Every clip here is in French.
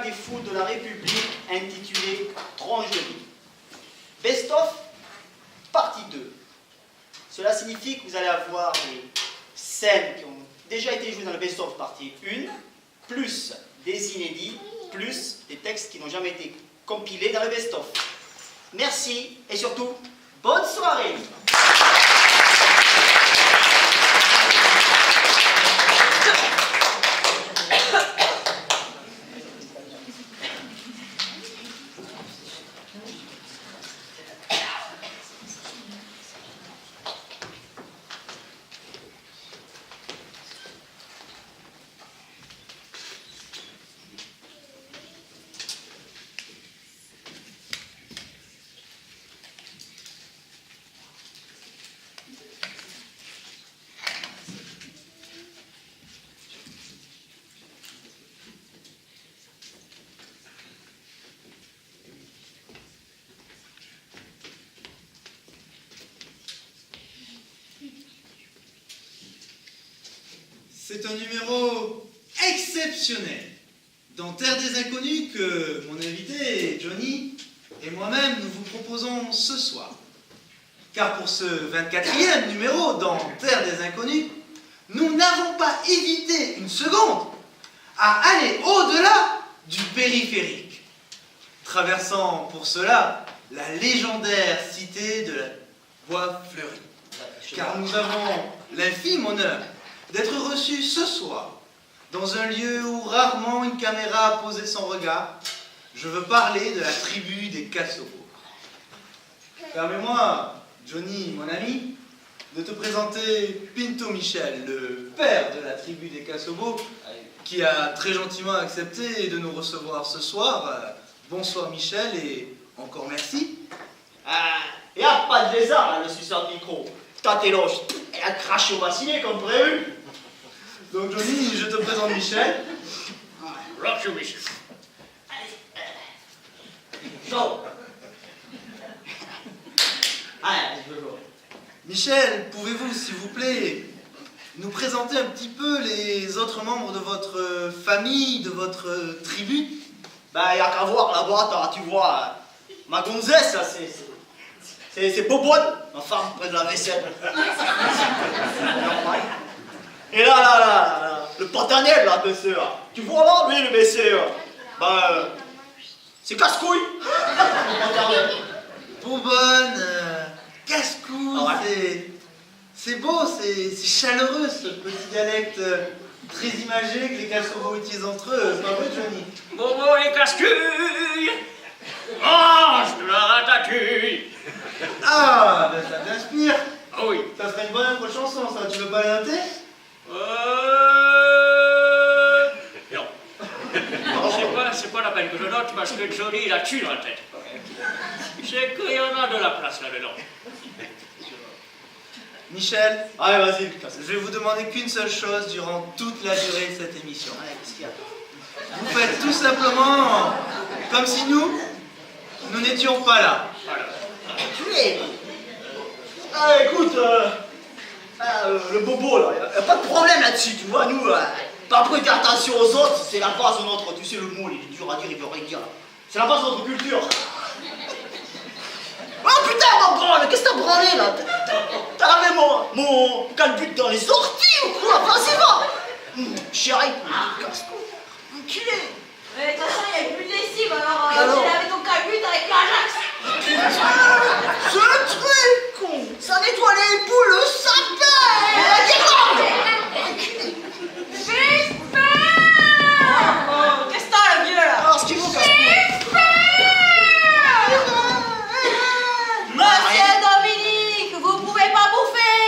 spectacle des fous de la République intitulé Tronche de vie. Best of, partie 2. Cela signifie que vous allez avoir des scènes qui ont déjà été jouées dans le Best of partie 1, plus des inédits, plus des textes qui n'ont jamais été compilés dans le Best of. Merci et surtout, bonne soirée. C'est un numéro exceptionnel dans Terre des Inconnus que mon invité, Johnny, et moi-même nous vous proposons ce soir. Car pour ce 24e numéro dans Terre des Inconnus, nous n'avons pas hésité une seconde à aller au-delà du périphérique, traversant pour cela la légendaire cité de la Bois Fleuri. Car nous avons l'infime honneur d'être reçus ce soir dans un lieu où rarement une caméra a posé son regard. Je veux parler de la tribu des Kassobos. Permets-moi, Johnny, mon ami, de te présenter Pinto Michel, le père de la tribu des Kassobos, qui a très gentiment accepté de nous recevoir ce soir. Bonsoir Michel et encore merci. Il n'y a pas de lézard, là, le suceur de micro. T'as tes loges, elle a craché au bassinet comme prévu. Donc Johnny, je te présente Michel. Bonjour Michel. Chaud. Allez, je veux jouer. Michel, pouvez-vous, s'il vous plaît, nous présenter un petit peu les autres membres de votre famille, de votre tribu? Ben, y a qu'à voir là-bas, tu vois, ma gonzesse, là, c'est Bobonne, ma femme près de la vaisselle. Et là, le paternel, là, monsieur, là. Tu vois là, lui, le monsieur, ben, c'est casse-couille. Bobonne, casse-couille, Ah ouais. c'est beau, c'est chaleureux ce petit dialecte très imagé que les Kassobos utilisent entre eux. C'est pas vrai, Johnny? Bobo les casse-couilles, mange de la ratatouille. Ah, ben ça t'inspire. Ah oui. Ça serait une bonne intro de chanson, ça. Tu veux pas la noter? Non. C'est pas la peine que je note parce que Johnny il a tué dans la tête. C'est qu'il y en a de la place là-dedans. Michel, Allez, vas-y, je vais vous demander qu'une seule chose durant toute la durée de cette émission. Allez, qu'est-ce qu'il y a? Vous faites tout simplement comme si nous n'étions pas là. Voilà. Enculé. Ah, écoute, le bobo, là, y a pas de problème là-dessus, tu vois, nous, pas prêter attention aux autres, c'est la base de notre, tu sais, le mot, il est dur à dire, il veut rien dire, là. C'est la base de notre culture. Oh putain, mon branle, qu'est-ce que t'as branlé, là? T'as lavé mon calbut dans les orties ou quoi? Vas-y, va. Chérie, casse-couille, enculé. Mais de toute façon, il n'y a plus de lessive, alors Alors j'ai lavé ton calbut avec l'Ajax. Ce truc, con, ça nettoie les poules, le sapin. Enculé. J'ai faim. Oh, qu'est-ce que t'as, le vieux, là? Alors, ce qu'il faut, casse-couille. Monsieur Dominique, vous pouvez pas bouffer.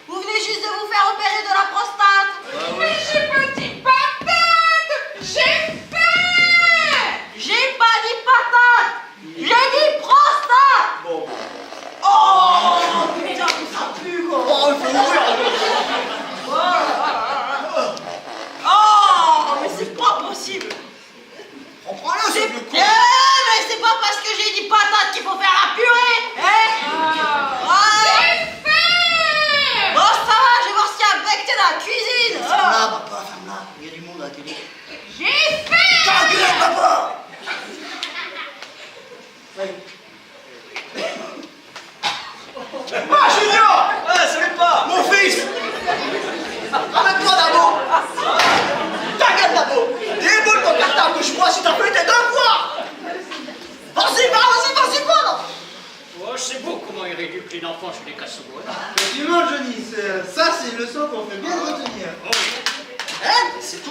Vous venez juste de vous faire opérer de la prostate. Mais j'ai pas dit patate. J'ai faim. J'ai pas dit patate. J'ai dit prostate. Bon. Oh, putain, ça pue, quoi. Oh, il faut ouvrir. Oh, mais c'est pas possible. Reprends-le, ce vieux con. Mais c'est pas parce que j'ai dit patate qu'il faut faire la purée, hein? J'ai faim. Bon, ça va, je vais voir s'il y a un bec dans la cuisine. Ferme-la, papa, ferme-la. Il y a du monde à la télé. J'ai faim. Ta gueule, papa.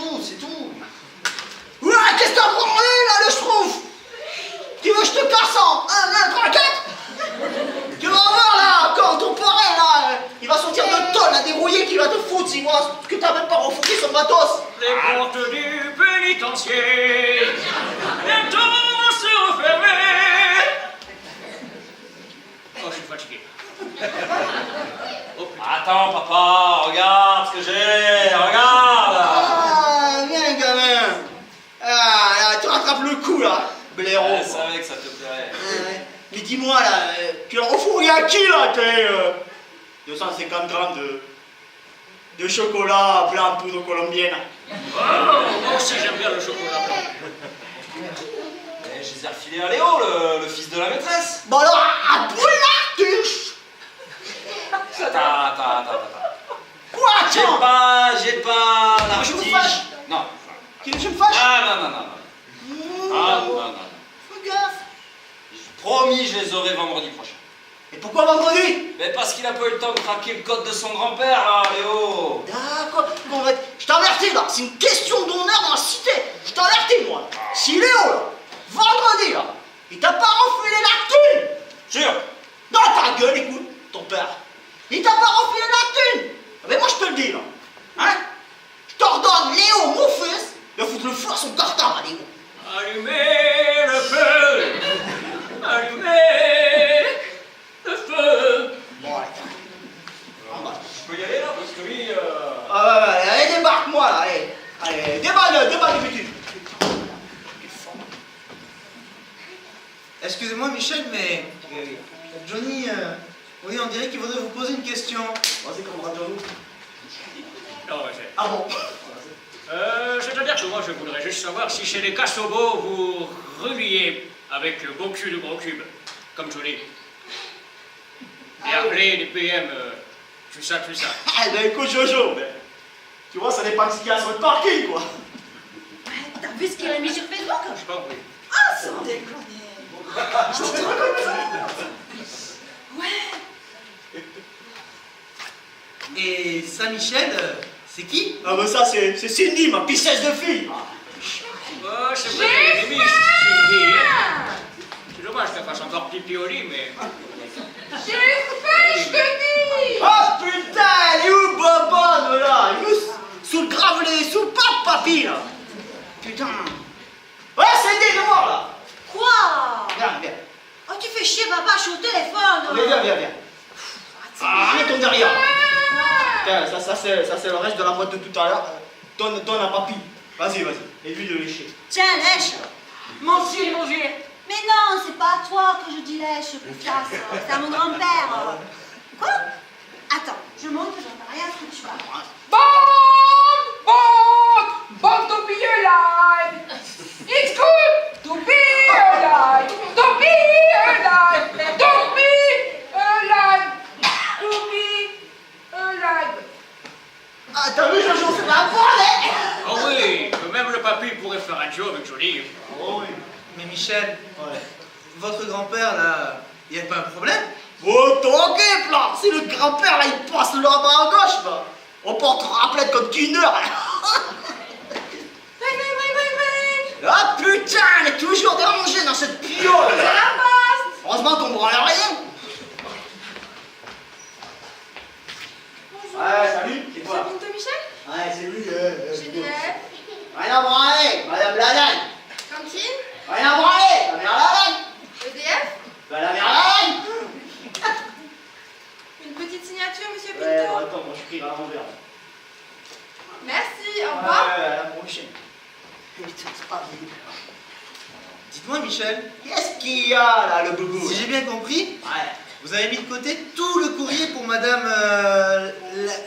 tout, c'est tout. Ouais, qu'est-ce que t'as branlé là, le schtroumpf? Tu veux que je te casse en 1, 2, 3, 4? Tu vas voir là, quand ton parrain là, il va sortir de tonne à dérouiller qu'il va te foutre s'il voit que t'as même pas refourgué son matos. Les portes du pénitencier bientôt se refermer. Oh, je suis fatigué. Oh, putain. Attends, papa, regarde ce que j'ai, regarde. Ah, viens gamin. Ah, là, tu rattrapes le coup là, blaireau. Je savais que ça te plairait. Ouais. Mais dis-moi là, tu l'as refourgué à qui là, tes 250 grammes de chocolat blanc poudre colombienne? Oh, moi aussi j'aime bien le chocolat blanc. Et je les ai refilés à Léo, le fils de la maîtresse. Bon alors, à Boulartuche. Attends. Quoi, J'ai tiens? pas Je me l'artiche. fâche. Non. Tu veux que je me fâche? Non. Fais gaffe. Promis, je les aurai vendredi prochain. Et pourquoi vendredi? Mais parce qu'il a pas eu le temps de craquer le code de son grand-père, là, Léo. D'accord. Bon, je t'avertis là, c'est une question d'honneur dans la cité. Je t'avertis moi. Si Léo là, vendredi là, il t'a pas refilé la thune. Sûr. Dans ta gueule, écoute, ton père. Il t'a pas refilé la thune. Mais moi je te le dis là. Hein? Je t'ordonne, Léo, mon fils, de foutre le feu à son cartable à Léo. Allumez le feu. Allumez le feu. Bon, allez. En bas. Je peux y aller là parce que lui... Ah ouais, allez, débarque-moi là, allez, déballe le bitume. Excusez-moi Michel, mais Johnny, oui, on dirait qu'il voudrait vous poser une question. Vas-y, camarade Johnny. Non, ouais, c'est... Ah bon? C'est-à-dire que moi je voudrais juste savoir si chez les Cassobos vous reliez avec le beau cul de gros cube, comme Johnny. Et appeler les PM, tout ça. Ah ben écoute Jojo, ben, tu vois, ça dépend de ce qu'il y a sur le parking quoi. T'as vu ce qu'il a mis sur Facebook? Je sais pas, oui. Ah, sans déconner. J'étais trop contente. Ouais. Et ça, Michel, c'est qui? Ah ben ça c'est Cindy, ma pissesse de fille. Oh, c'est vrai qu'elle est limite, Cindy, hein. C'est dommage qu'elle fasse encore pipi au lit, mais... J'ai faim, je te dis. Oh putain, elle est où Bobonne là? Elle est où sous le gravelé, sous le pape papy là. Putain. Ouais, Cindy, viens voir là. Quoi? Viens. Oh, tu fais chier, papa, je suis au téléphone. Viens. Ah, arrête ton derrière. Tiens, ça c'est le reste de la boîte de tout à l'heure. Donne à papy. Vas-y. Et lui de lécher. Tiens, lèche. Manger. Mais non, c'est pas à toi que je dis lèche, Poufias. C'est à mon grand-père. Quoi? Attends, je montre que j'entends rien à ce que tu parles. Born to be alive. It's good to be alive. To be alive. To be alive. To be alive. Ah, t'as vu Jojo, c'est pas bon, Oh oui, même le papy pourrait faire un duo avec Johnny. Oh oui. Mais Michel, Ouais. votre grand-père, là, il n'y a pas un problème? Oh, t'occupe là. Si le grand-père là, il passe là-bas à gauche, bah, on porte rappelette comme Kinder. Ah putain, elle est toujours dérangée dans cette piole. Heureusement qu'on branle rien. Ouais, salut, c'est quoi? C'est pour Michel? Ouais, c'est lui. Génial. Rien à branler, madame Lalanne. Cantine? Rien à branler, la mère Lalanne. EDF? Bah, la mère Lalanne. Une petite signature, monsieur Pinto? Ouais, bon, attends, moi je crie à l'envers. Merci, au revoir. Ouais, à la prochaine. Putain, c'est pas bien. Dites-moi, Michel, Qu'est-ce qu'il y a là, le boubou? si j'ai bien compris, Ouais. vous avez mis de côté tout le courrier pour Madame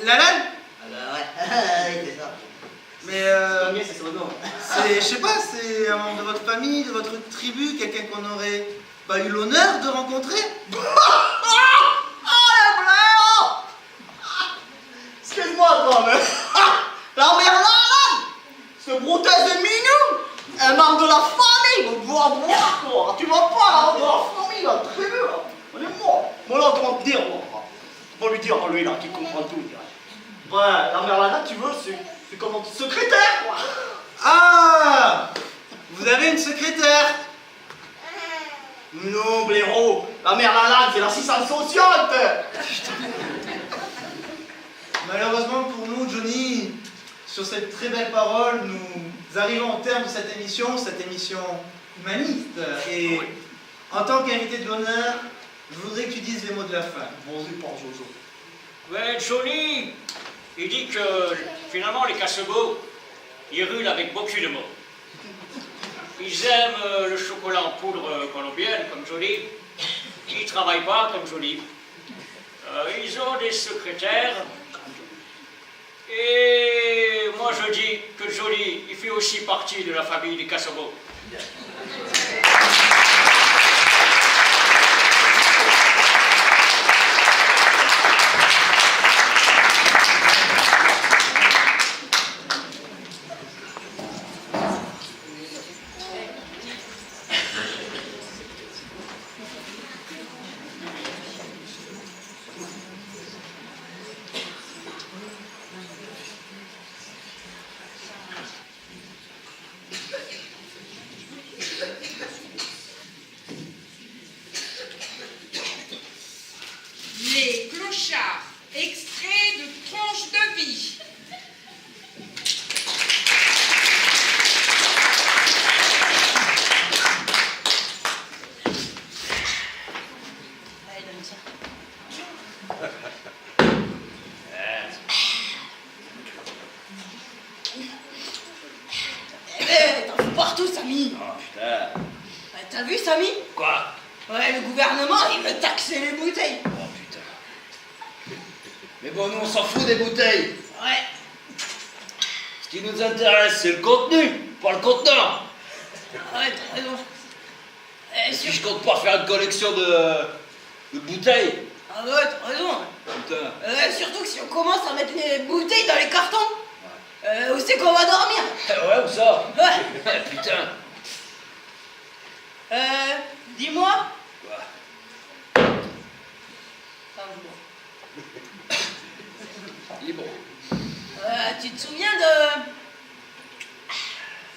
Lalanne? Ah bah ouais, c'est ça. Mais C'est son nom. c'est, je sais pas, c'est un membre de votre famille, de votre tribu, quelqu'un qu'on n'aurait pas eu l'honneur de rencontrer? Oh la blague! Excuse-moi toi, mais... La mère Lalanne! Ce brouteuse de minou! Un membre de la famille! On doit boire toi! Tu vas pas là, de la famille là, très bien là! On est mort! Bon là, comment te dire moi? On va lui dire, lui là, qui comprend tout, direct. Ouais, la mère Lalanne, tu veux, c'est C'est comme votre secrétaire, quoi. Ah! Vous avez une secrétaire? Non, blaireau, la mère Lalande, c'est l'assistante sociale. Malheureusement pour nous, Johnny, sur cette très belle parole, nous arrivons au terme de cette émission humaniste. Et en tant qu'invité de l'honneur, je voudrais que tu dises les mots de la fin. Bon, c'est pas Jojo. Ouais, Johnny, il dit que finalement les Cassebeaux, ils rulent avec beaucoup de mots. Ils aiment le chocolat en poudre colombienne, comme Johnny. Ils travaillent pas, comme Johnny. Ils ont des secrétaires. Et moi je dis que Johnny, il fait aussi partie de la famille des Cassebeaux. Les clochards, extrait de Tranche de vie. Allez, donne ça. Eh ben, t'en fous partout, Samy. Oh putain. T'as vu, Samy? Quoi? Ouais, le gouvernement, il veut taxer les bouteilles. Oh putain. Mais bon, nous on s'en fout des bouteilles. Ouais. Ce qui nous intéresse, c'est le contenu, pas le contenant. Ouais, t'as raison. Et si je compte pas faire une collection de bouteilles. Ah ouais, t'as raison. Putain. Surtout que si on commence à mettre les bouteilles dans les cartons, où c'est qu'on va dormir? Ouais, où ça? Ouais. Putain. Dis-moi. Quoi? Libre. Tu te souviens de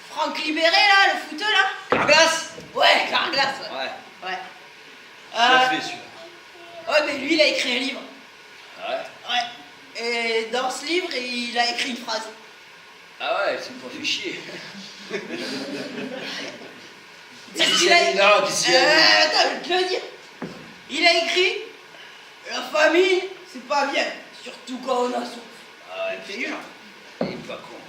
Franck Libéré, là, le footeux, là? Carglass? Ouais, Carglass, ouais. Ouais. Ouais. Ça fait celui-là. Ouais, mais lui, il a écrit un livre. Ouais. Ouais. Et dans ce livre, il a écrit une phrase. Ah ouais, c'est pas fait chier. Qu'est-ce qu'il a Non, qu'est-ce qu'il a dit? Attends, je vais te le dire. Il a écrit la famille, c'est pas bien, surtout quand on a soif. Ah ouais, C'est dur. il est pas con.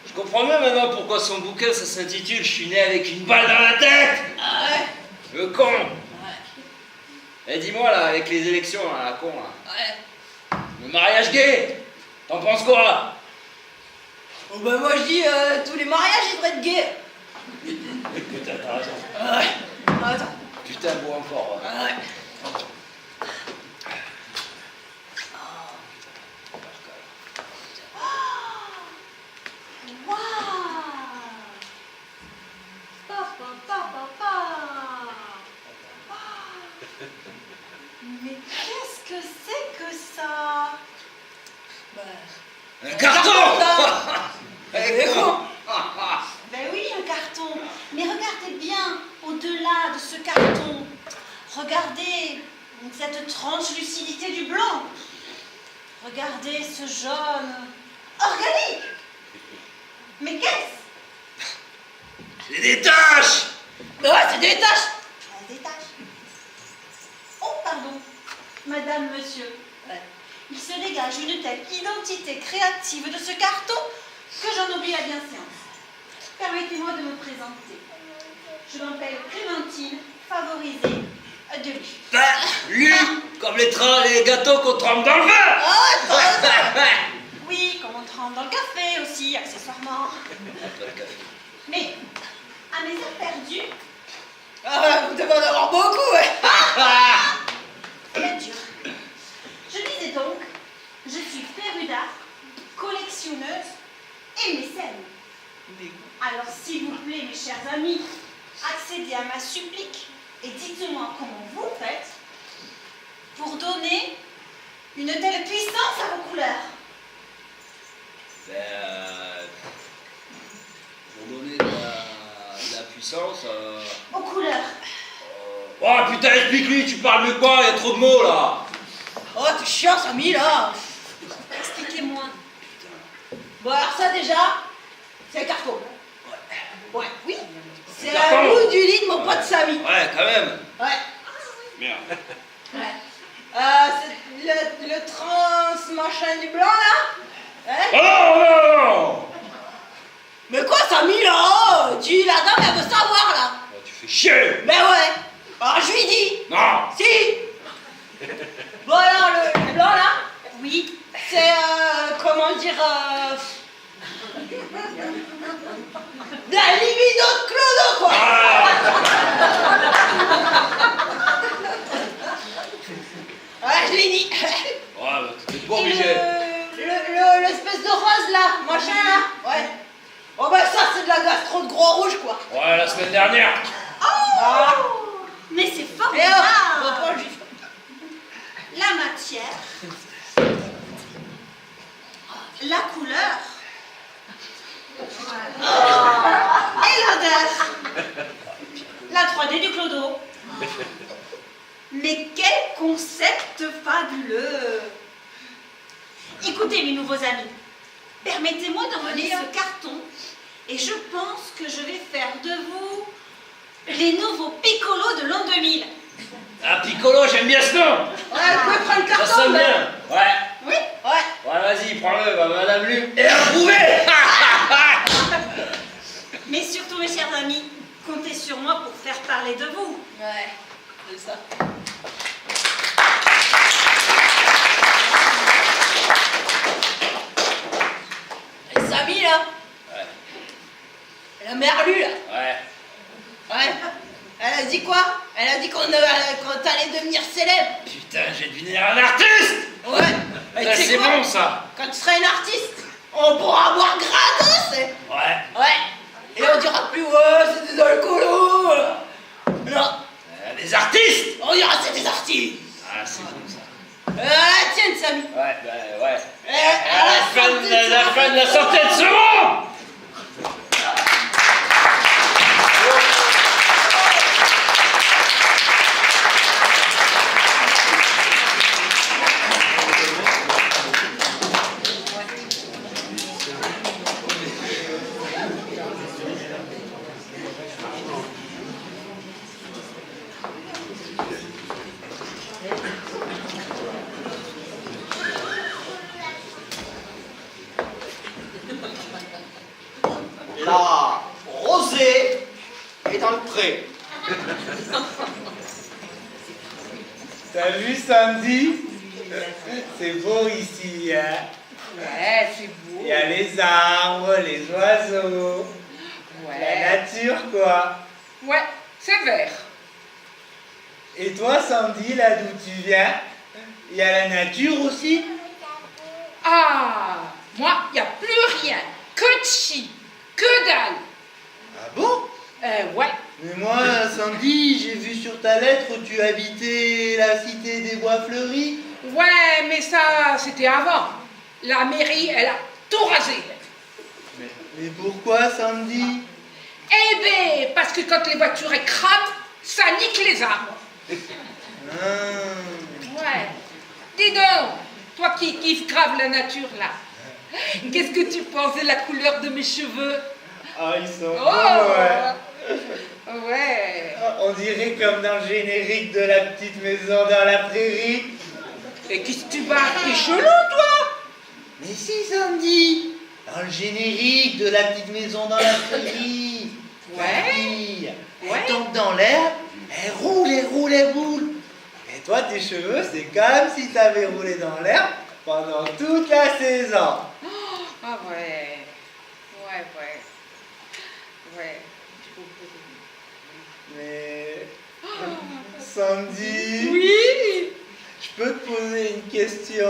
Je comprends mieux maintenant pourquoi son bouquin ça s'intitule Je suis né avec une balle dans la tête. Ah ouais. Le con. Ouais. Eh dis-moi là, avec les élections, là, la con là. Ouais. Le mariage gay, t'en penses quoi? Oh bah moi je dis, tous les mariages ils devraient être gays. Putain, t'as raison. Ouais. Attends. Putain, bois encore. Ah ouais. Waouh. Papa, papa, papa. Mais qu'est-ce que c'est que ça? Bah, Un carton. c'est con. Ben oui, un carton. Mais regardez bien au-delà de ce carton. Regardez cette translucidité du blanc. Regardez ce jaune organique. Mais qu'est-ce? C'est des taches. Ouais, c'est des taches. Des taches. Oh, pardon. Madame, monsieur. Ouais. Il se dégage une telle identité créative de ce carton que j'en oublie la bienséance. Permettez-moi de me présenter. Je m'appelle Clémentine, favorisée de lui. Ben, lui, comme les gâteaux qu'on trempe dans le vin. Ah, Oui, comme on trempe dans le café aussi, accessoirement. Mais, à mes heures perdues, vous devez en avoir beaucoup, ouais. c'est dur. Je disais donc, je suis férue d'art, collectionneuse et mécène. Alors, s'il vous plaît, mes chers amis, accédez à ma supplique et dites-moi comment vous faites pour donner une telle puissance à vos couleurs. Ben, Oh putain, explique-lui, tu parles de quoi? Il y a trop de mots là. Oh, t'es chiant, Samy, là. Expliquez-moi. Bon, alors ça, déjà, c'est un carton. Ouais, oui. C'est Carton. un bout du lit de mon pote Samy. Ouais, quand même. Ouais. Merde. Ouais. C'est le trans machin du blanc, là. Hein? Oh non. Mais quoi, Samy, là? La dame, elle veut savoir, là. Oh, tu fais chier. Ben ouais. Alors, je lui dis. Non. Si. Bon, alors, le blanc, là, Oui. c'est, comment dire, la libido de Clodo, quoi. Ouais, je l'ai dit. Ouais, bah, t'es pas Et obligé. l'espèce de rose, là, machin, là. Ouais. Oh, ben ça, c'est de la gastro de gros rouge, quoi. Ouais, la semaine dernière. Voilà. Mais c'est Et hop, formidable. on prend le gif. La matière. La couleur. Et l'odeur. La 3D du clodo. Mais quel concept fabuleux! Écoutez, mes nouveaux amis, permettez-moi d'envoyer ce carton et je pense que je vais faire de vous les nouveaux piccolos de l'an 2000. Ah, Piccolo, j'aime bien ce nom. Ouais, vous pouvez prendre le Ça carton. sonne ben. bien. Ouais. Oui. Ouais. Ouais, vas-y, prends-le, bah, madame Lu. Et approuvé. Mais surtout, mes chers amis, comptez sur moi pour faire parler de vous. Ouais, c'est ça. Et Samy, là. Ouais. La merlu, là. Ouais. Ouais. Elle a dit quoi? Elle a dit qu'on allait devenir célèbre. Putain, j'ai deviné un artiste. Ouais. Et Ça, tu sais c'est quoi? bon, ça. Quand tu seras une artiste, on pourra boire gratos. Ouais. Ouais. Et on dira plus, ouais, c'est des alcoolos. Non. Les artistes. On dira c'est des artistes. Ah, c'est bon, ça. La tienne, Samy. Ouais, bah, ouais. À À la fin de la centaine de secondes. La rosée est dans le pré. T'as vu Sandy? C'est beau ici, hein? Ouais, c'est beau. Il y a les arbres, les oiseaux, la Ouais. nature, quoi. Ouais, c'est vert. Et toi, Sandy, là d'où tu viens? Il y a la nature aussi? Ah, moi, il n'y a plus rien. Que de chi, que dalle. Ah bon? Ouais. Mais moi, Sandy, j'ai vu sur ta lettre où tu habitais la cité des Bois Fleuris. Ouais, mais ça, c'était avant. La mairie, elle a tout rasé. Mais pourquoi, Sandy? Eh ben, parce que quand les voitures écrament, ça nique les arbres. Ah. Ouais. Dis donc, toi qui kiffes grave la nature, là, qu'est-ce que tu penses de la couleur de mes cheveux? Ah, ils sont Oh, beaux, ouais. Ouais. On dirait comme dans le générique de la petite maison dans la prairie. Et qu'est-ce que tu barres tes chelous, toi? Mais si, Sandy, dans le générique de la petite maison dans la prairie. Ouais. La fille, Ouais. elle tombe dans l'herbe, elle roule, elle roule, elle roule. Et toi, tes cheveux, c'est comme si t'avais roulé dans l'herbe pendant toute la saison. Ah ouais. Ouais, ouais. Ouais. Mais... Sandy, Oui. je peux te poser une question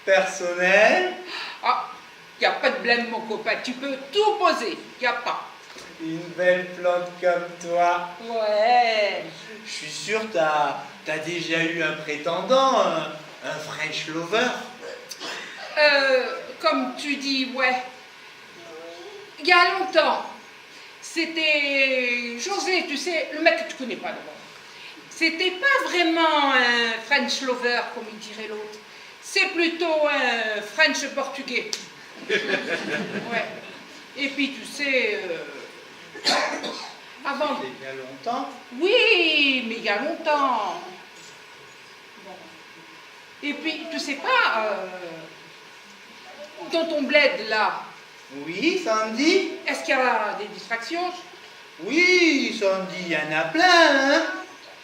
personnelle? Ah, y a pas de blême, mon copain. Tu peux tout poser. Y a pas. Une belle plante comme toi. Ouais. Je suis sûr t'as déjà eu un prétendant, un French lover. Comme tu dis, ouais. Il y a longtemps. C'était José, tu sais, le mec que tu connais pas d'abord. c'était pas vraiment un French lover, comme il dirait l'autre. C'est plutôt un French portugais. Ouais. Et puis, tu sais, avant... Il y a longtemps. Oui, mais il y a longtemps. Bon. Et puis, tu sais pas, dans ton bled, là, Oui, Sandy? est-ce qu'il y a des distractions? Oui, Sandy, il y en a plein, hein?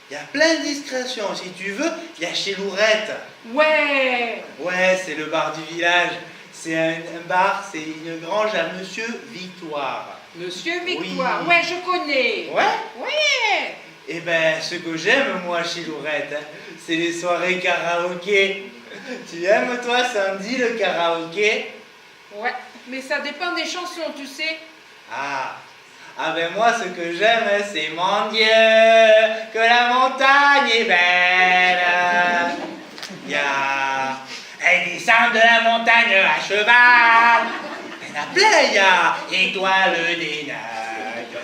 Il y a plein de distractions. Si tu veux, il y a chez Lourette. Ouais. Ouais, c'est le bar du village. C'est un bar, c'est une grange à Monsieur Victoire. Monsieur Victoire, Oui. ouais, je connais. Ouais? Ouais. Eh ben, ce que j'aime, moi, chez Lourette, hein, c'est les soirées karaoké. Tu aimes, toi, Sandy, le karaoké? Ouais, mais ça dépend des chansons, tu sais. Ah ben moi, ce que j'aime, hein, c'est mon Dieu, que la montagne est belle. Il y a... Elle descend de la montagne à cheval. Il y en a plein, il y a Étoile des neiges.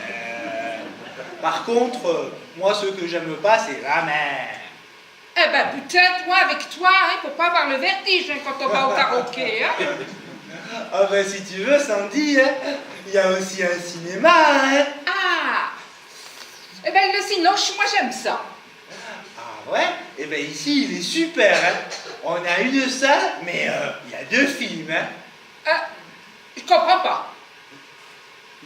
Par contre, moi, ce que j'aime pas, c'est la mer. Eh ben putain, toi, avec toi, hein, faut pas avoir le vertige hein, quand on va au karaoké. Hein. Ah ben si tu veux, Sandy, hein, il y a aussi un cinéma, hein. Ah. Eh ben le cinoche, moi j'aime ça. Ah ouais? Eh ben ici, il est super, hein. On a une salle, mais il y a 2 films, hein. Je comprends pas.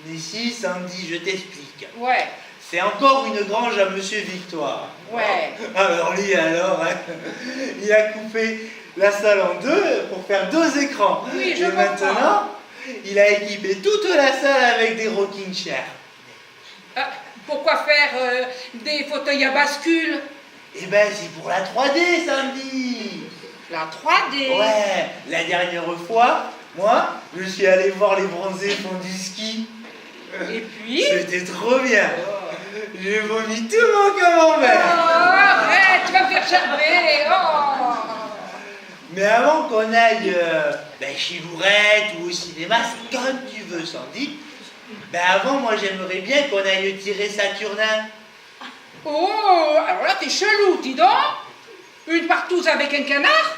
Mais si, Sandy, je t'explique. Ouais, C'est encore une grange à Monsieur Victoire. ouais. Alors lui, alors, hein, il a coupé la salle en 2 pour faire 2 écrans. Oui, je Et comprends. maintenant, il a équipé toute la salle avec des rocking chairs. Pourquoi faire des fauteuils à bascule? Eh ben, c'est pour la 3D, Sandy. La 3D. Ouais, la dernière fois, moi, je suis allé voir les bronzés font du ski. Et puis? C'était trop bien. J'ai vomi tout mon Oh, camembert. arrête, tu vas me faire gerber. Oh. Mais avant qu'on aille chez Lourette ou au cinéma, c'est comme tu veux, Sandy. Ben avant, moi, j'aimerais bien qu'on aille tirer Saturnin. Oh, alors là, t'es chelou, dis donc. Une partouze avec un canard?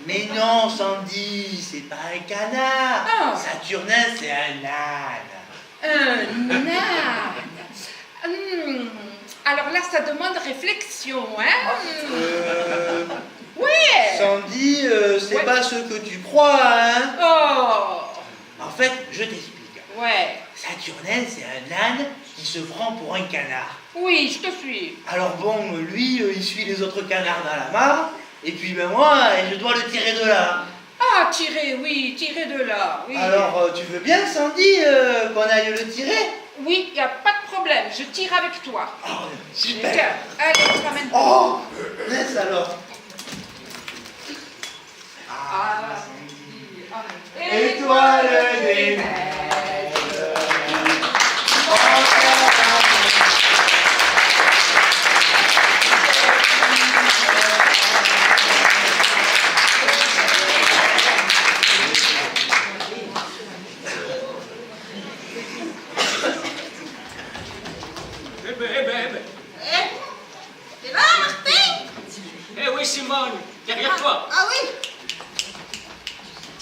Mais non, Sandy, c'est pas un canard. Ah. Saturnin, c'est un âne. Un âne. Alors là, ça demande réflexion, hein? Oui. Sandy, c'est Ouais. pas ce que tu crois, hein. Oh. En fait, je t'explique. Ouais. Saturnin, c'est un âne qui se prend pour un canard. Oui, je te suis. Alors bon, lui, il suit les autres canards dans la mare, et puis ben moi, je dois le tirer de là. Ah, tirer, oui, tirer de là, oui. Alors, tu veux bien, Sandy, qu'on aille le tirer? Oui, y a pas de problème, je tire avec toi. Oh, super. Tiens, allez, on ramène. Oh, laisse alors. Ah, Étoile des neiges. T'es là, Martin? Eh oui, Simone, derrière toi. Ah oui?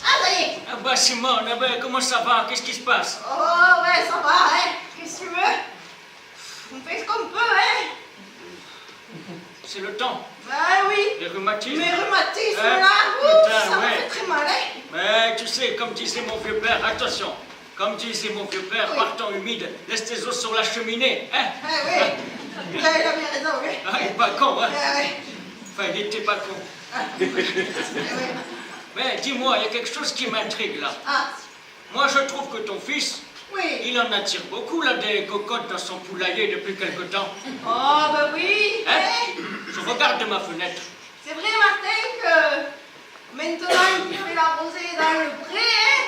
Ah, ça y est. Ah bah Simone, ah ben, comment ça va? Qu'est-ce qui se passe? Oh, ouais, ça va, hein. Qu'est-ce que tu veux? On fait ce qu'on peut, hein. C'est le temps. Bah oui. Les rhumatismes. Mes rhumatismes, Hein? là, ouh, Putain, ça me ouais. fait très mal, hein. Mais tu sais, comme disait mon vieux père, attention. Comme disait mon vieux père, Oui. par temps humide, laisse tes os sur la cheminée, hein? Ah oui. Il a bien raison, oui. Ah, il est pas con, hein? Ah oui. Enfin, il était pas con. Ah oui. Mais dis-moi, il y a quelque chose qui m'intrigue là. Ah, Moi, je trouve que ton fils, oui. il en attire beaucoup là des cocottes dans son poulailler depuis quelque temps. Oh, bah oui. Hein? Eh, Je regarde de ma fenêtre. c'est vrai, Martin, que maintenant il fait la rosée dans le pré, hein.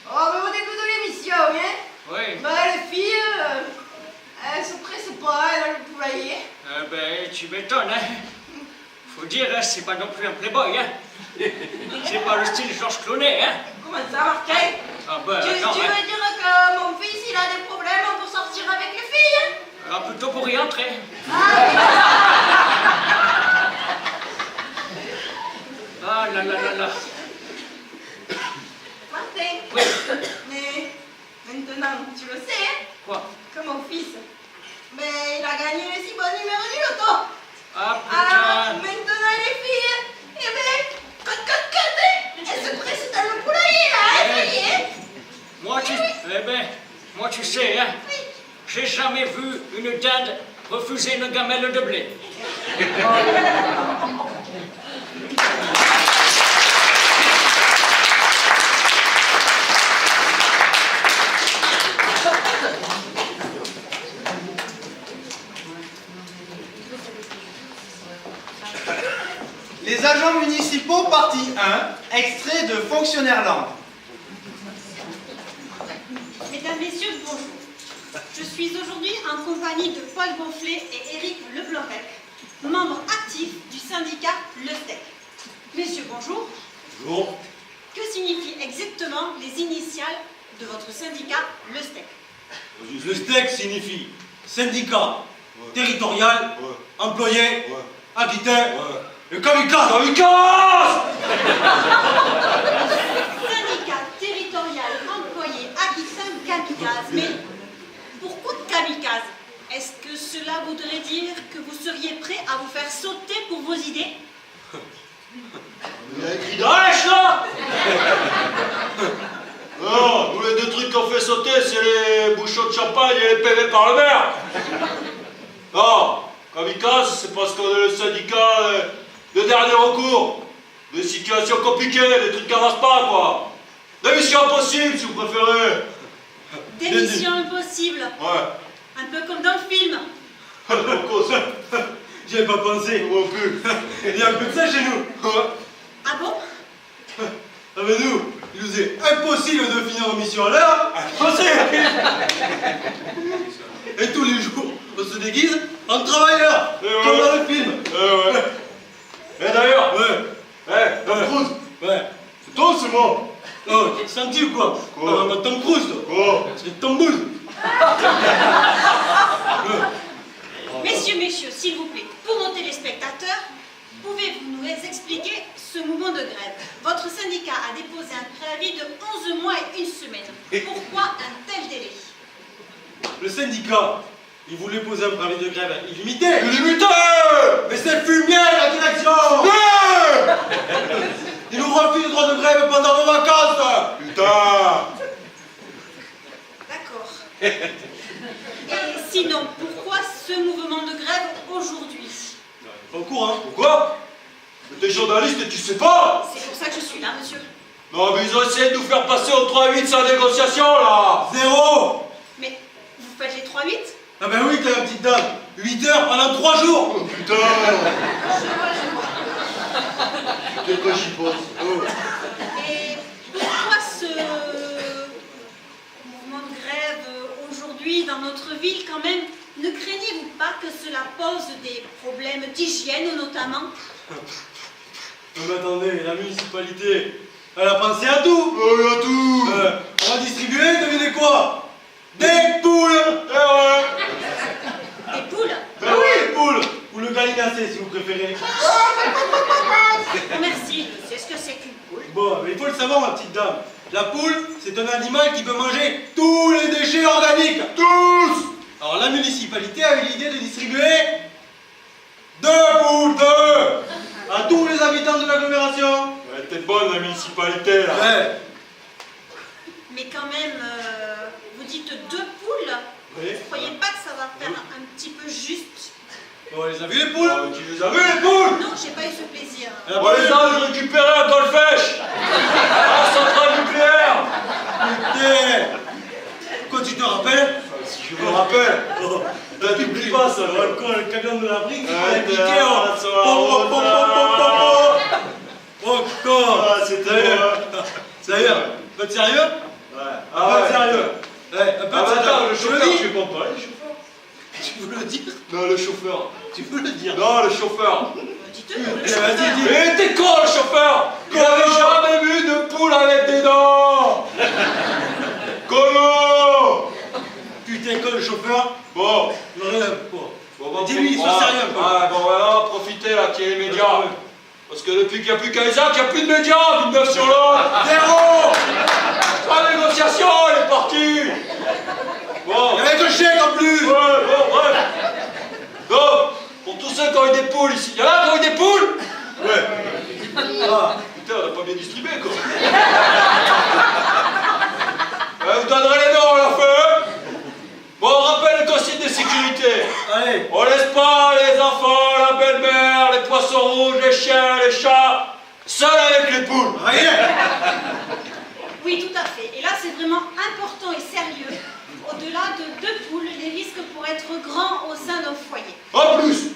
Oh, bah on écoute l'émission, hein. Oui. Bah, les filles, elles se pressent pas dans le poulailler. Ben, tu m'étonnes, hein? Faut dire, hein, c'est pas non plus un playboy, hein? C'est pas le style Georges Clooney, hein? Comment ça, Martin? Ah ben, Tu non, veux hein. dire que mon fils, il a des problèmes pour sortir avec les filles, hein? Alors plutôt pour y entrer. Ah, là. Martin, Oui. mais maintenant, tu le sais, hein, Quoi? que mon fils, mais il a gagné le si bon numéro du loto. Ah, Ah, putain. maintenant les filles, eh ben, elles se pressent dans le poulailler là, hein, ça y est. Moi, tu sais, hein, j'ai jamais vu une dinde refuser une gamelle de blé. Les agents municipaux, partie 1, extrait de Fonctionnaire-Land. Mesdames, Messieurs, bonjour. Je suis aujourd'hui en compagnie de Paul Gonflet et Éric Leblanc-Bec, membres actifs du syndicat Le Steak. Messieurs, bonjour. Bonjour. Que signifient exactement les initiales de votre syndicat Le Steak? Le STEC signifie syndicat territorial, employé, Aquitaine, le kamikaze. Kamikaze. Syndicat territorial employé Aquitaine kamikaze. Mais pourquoi kamikaze? Est-ce que cela voudrait dire que vous seriez prêt à vous faire sauter pour vos idées? Il y a écrit Daesh là. Non, nous les deux trucs qu'on fait sauter, c'est les bouchons de champagne et les PV par le maire. Non, kamikaze, c'est parce qu'on est le syndicat de dernier recours. Des situations compliquées, des trucs qui n'avancent pas, quoi. Des missions impossibles, si vous préférez. Des missions impossibles. Ouais. Un peu comme dans le film. J'y avais pas pensé. Moi non plus. Il y a un peu de ça chez nous. Ah bon? Ah mais nous, il nous est impossible de finir nos missions à l'heure. Impossible. Et tous les jours, on se déguise en travailleur, comme dans le film. Ouais. Et d'ailleurs, Tom Cruise. Ouais. C'est toi ou c'est moi? Oh, tu te sens-tu ou quoi? Quoi? Tom Cruise, toi. Quoi? C'est Tom Cruise. Messieurs, s'il vous plaît, pour nos téléspectateurs, pouvez-vous nous expliquer ce mouvement de grève? Votre syndicat a déposé un préavis de 11 mois et 1 semaine. Pourquoi un tel délai? Le syndicat, il voulait poser un préavis de grève illimité. Illimité! Mais c'est fumier la direction! Il nous refuse le droit de grève pendant nos vacances! Putain! D'accord. Et sinon, pourquoi ce mouvement de grève aujourd'hui? Pas au courant. Pourquoi? T'es journaliste et tu sais pas? C'est pour ça que je suis là, monsieur. Non, mais ils ont essayé de nous faire passer au 3-8 sans négociation, là! Zéro! Mais vous faites les 3-8? Ah ben oui, t'es la petite dame. 8 heures pendant 3 jours. Oh putain. Je vois. Quel quoi j'y pense. Oh. Et pourquoi ce mouvement de grève aujourd'hui dans notre ville quand même? Ne craignez-vous pas que cela pose des problèmes d'hygiène notamment? Mais attendez, la municipalité, elle a pensé à tout. Oui, à tout. On va distribuer, devinez quoi? Des poules. Des poules? Ben oui, des poules. Ou le gallinacé si vous préférez. Oh, merci, je sais ce que c'est qu'une poule. Bon, mais il faut le savoir, ma petite dame. La poule, c'est un animal qui peut manger tous les déchets organiques. Tous. Alors la municipalité a eu l'idée de distribuer 2 poules, 2 à tous les habitants de l'agglomération. Elle était bonne la municipalité là. Ouais. Mais quand même, vous dites 2 poules? Oui. Vous croyez pas que ça va faire un petit peu juste? On les a vus les poules? Tu les as vus les poules? Non, j'ai pas eu ce plaisir. On les a récupérés à Golfech, à la centrale nucléaire. Quoi, tu te rappelles? Si je me rappelle. T'oublies pas ça, le camion de la brique, piqué encore. C'était sérieux? Un peu de sérieux? Ouais. Un peu de sérieux? Ouais, un peu de sérieux. Le chauffeur, tu réponds pas, le chauffeur? Tu veux le dire? Non, le chauffeur. Tu veux le dire? Non, le chauffeur. Dites-le, le chauffeur. Vas-y, dis. Mais t'es con, le chauffeur! Il avait jamais vu de poule avec des dents! Colo! Putain, con, le chauffeur? Bon. Non, rien. Bon, dis-lui, sois sérieux un peu. Ah, bon, voilà, profitez là, qu'il y ait les médias. Parce que depuis qu'il n'y a plus qu'Isaac, il n'y a plus de médias, d'une neuf sur l'autre. Zéro. La négociation, elle est partie. Bon. Il y avait que chèque en plus. Ouais, bon, bref. Donc, pour tous ceux qui ont eu des poules ici, il y en a qui ont eu des poules? Ouais. Ah, putain, on n'a pas bien distribué, quoi. Vous donnerez les noms à la fin. Bon, on rappelle les consignes de sécurité. Allez. On laisse pas les enfants, la belle-mère, les poissons rouges, les chiens, les chats, seuls avec les poules. Rien. Oui, tout à fait. Et là, c'est vraiment important et sérieux. Au-delà de 2 poules, les risques pourraient être grands au sein d'un foyer. En plus,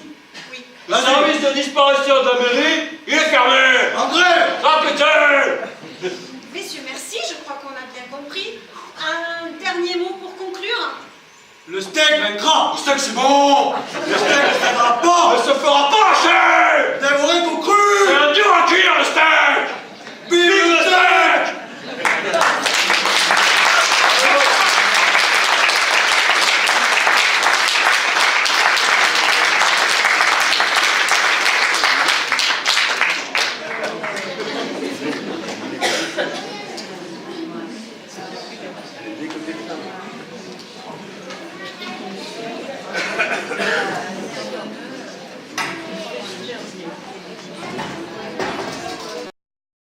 Oui. le service de disparition de la mairie, il est fermé. André. Ah putain. Messieurs, merci. Je crois qu'on a bien compris. Un dernier mot pour conclure. Le steak vaincra. Le steak c'est bon. Le steak ne cédera pas. Ne se fera pas hacher. Dévorez vos cru. C'est un dur à cuire le steak. Vive le steak.